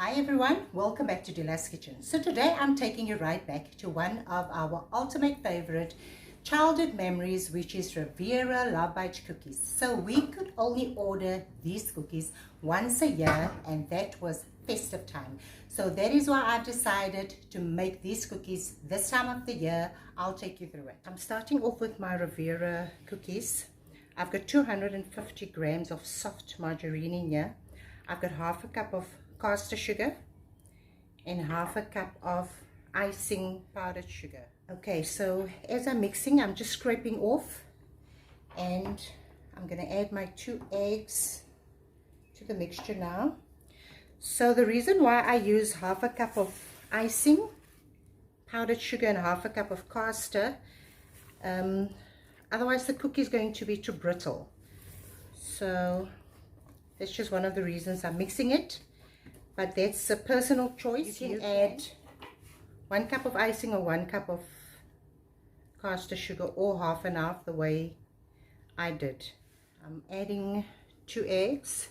Hi everyone, welcome back to Dila's Kitchen. So today I'm taking you right back to one of our ultimate favorite childhood memories, which is Riviera lovebite cookies. So we could only order these cookies once a year, and that was festive time. So that is why I've decided to make these cookies this time of the year. I'll take you through it. I'm starting off with my Riviera cookies. I've got 250 grams of soft margarine in here. I've got half a cup of castor sugar and half a cup of icing powdered sugar. Okay, so as I'm mixing, I'm just scraping off, and I'm going to add my 2 eggs to the mixture now. So the reason why I use half a cup of icing powdered sugar and half a cup of castor, otherwise the cookie is going to be too brittle. So that's just one of the reasons I'm mixing it. But that's a personal choice. You can add 1 cup of icing or 1 cup of castor sugar, or half and half, the way I did. I'm adding 2 eggs,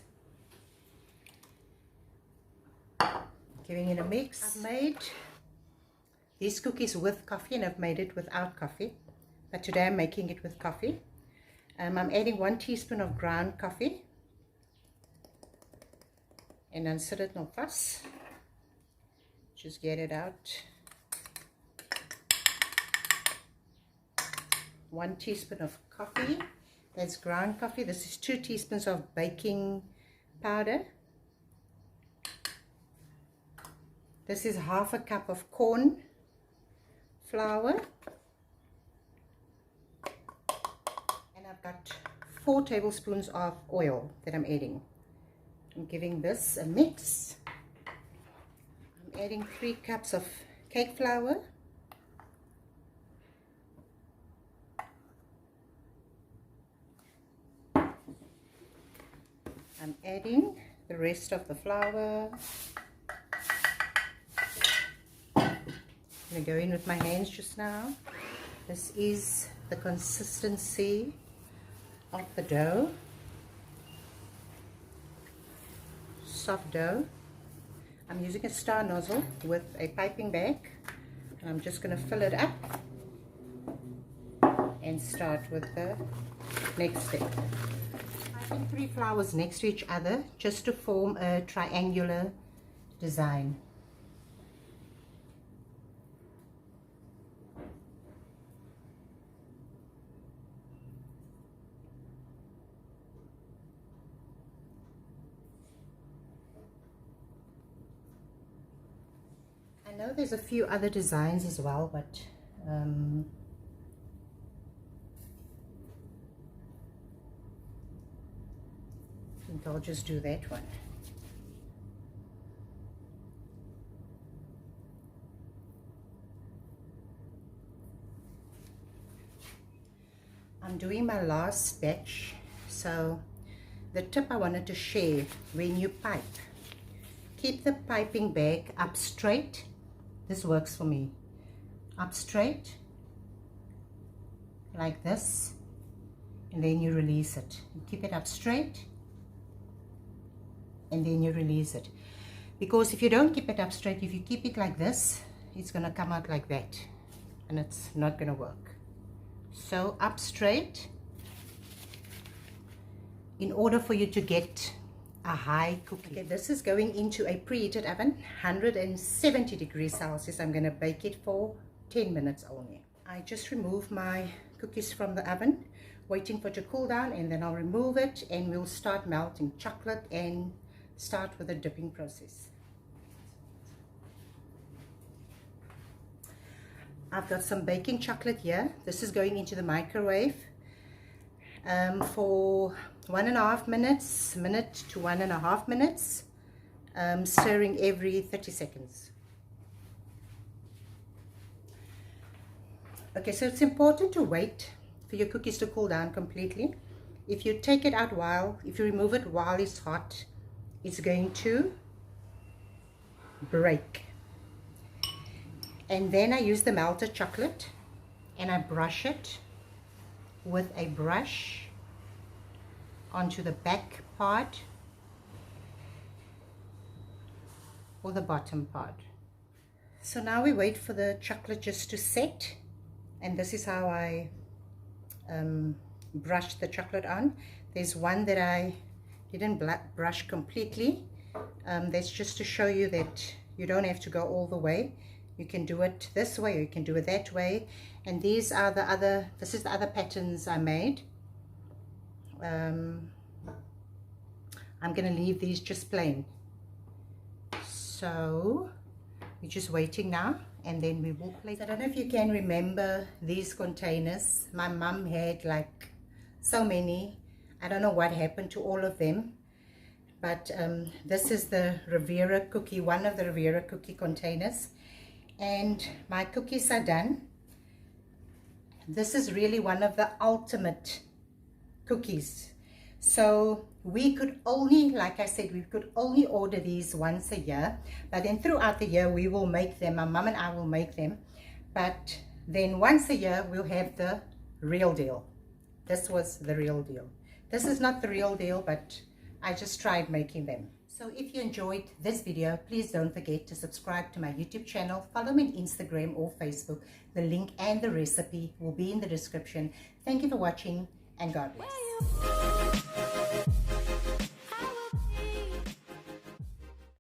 giving it a mix. I've made these cookies with coffee and I've made it without coffee, but today I'm making it with coffee. I'm adding 1 teaspoon of ground coffee. En dan sit dit nog vas. Just get it out. 1 teaspoon of coffee. That's ground coffee. This is 2 teaspoons of baking powder. This is half a cup of corn flour. And I've got 4 tablespoons of oil that I'm adding. I'm giving this a mix. I'm adding 3 cups of cake flour. I'm adding the rest of the flour. I'm going to go in with my hands just now. This is the consistency of the dough. Soft dough. I'm using a star nozzle with a piping bag, and I'm just going to fill it up and start with the next step. Piping 3 flours next to each other just to form a triangular design. I know there's a few other designs as well, but I think I'll just do that one. I'm doing my last batch, so the tip I wanted to share: when you pipe, keep the piping bag up straight. This works for me. Up straight, like this, and then you release it. You keep it up straight, and then you release it. Because if you don't keep it up straight, if you keep it like this, it's going to come out like that, and it's not going to work. So up straight, in order for you to get a high cookie. Okay, this is going into a preheated oven, 170 degrees Celsius. I'm going to bake it for 10 minutes only. I just remove my cookies from the oven, waiting for it to cool down, and then I'll remove it and we'll start melting chocolate and start with the dipping process. I've got some baking chocolate here. This is going into the microwave for 1.5 minutes, minute to 1.5 minutes, stirring every 30 seconds. Okay, so it's important to wait for your cookies to cool down completely. If you take it out if you remove it while it's hot, it's going to break. And then I use the melted chocolate and I brush it with a brush onto the back part or the bottom part. So now we wait for the chocolate just to set, and this is how I brush the chocolate on. There's one that I didn't brush completely. That's just to show you that you don't have to go all the way. You can do it this way or you can do it that way. And these are the other, this is the other patterns I made. I'm going to leave these just plain. So we're just waiting now, and then we will plate. I don't know if you can remember these containers. My mum had like so many. I don't know what happened to all of them. But this is the Riviera cookie, one of the Riviera cookie containers. And my cookies are done. This is really one of the ultimate cookies. So we could only, like I said, we could only order these once a year. But then throughout the year, we will make them. My mum and I will make them. But then once a year, we'll have the real deal. This was the real deal. This is not the real deal, but I just tried making them. So if you enjoyed this video, please don't forget to subscribe to my YouTube channel, follow me on Instagram or Facebook. The link and the recipe will be in the description. Thank you for watching, and God bless.